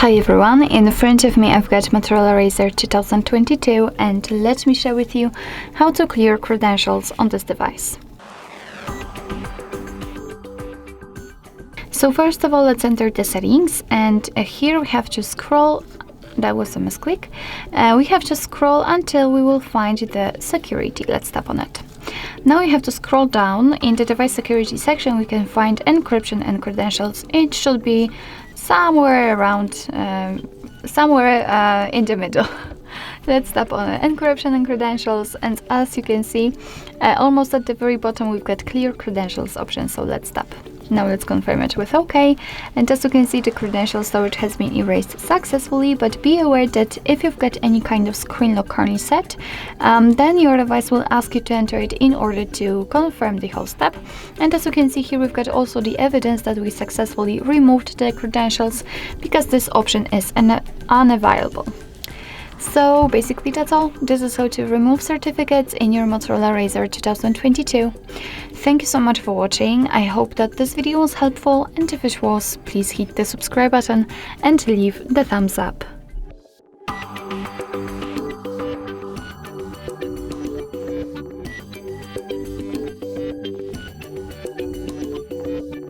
Hi everyone, in front of me I've got Motorola Razr 2022 and let me share with you how to clear credentials on this device. So first of all, let's enter the settings, and here we have to scroll. That was a misclick. We have to scroll until we will find the security. Let's tap on it. Now we have to scroll down. In the device security section we can find encryption and credentials. It should be somewhere around, in the middle. Let's tap on encryption and credentials, and as you can see, almost at the very bottom we've got clear credentials option, so let's tap. Now let's confirm it with OK, and as you can see, the credential storage has been erased successfully, but be aware that if you've got any kind of screen lock currently set, then your device will ask you to enter it in order to confirm the whole step. And as you can see here, we've got also the evidence that we successfully removed the credentials because this option is unavailable. So basically that's all. This is how to remove certificates in your Motorola Razr 2022. Thank you so much for watching. I hope that this video was helpful, and if it was, please hit the subscribe button and leave the thumbs up.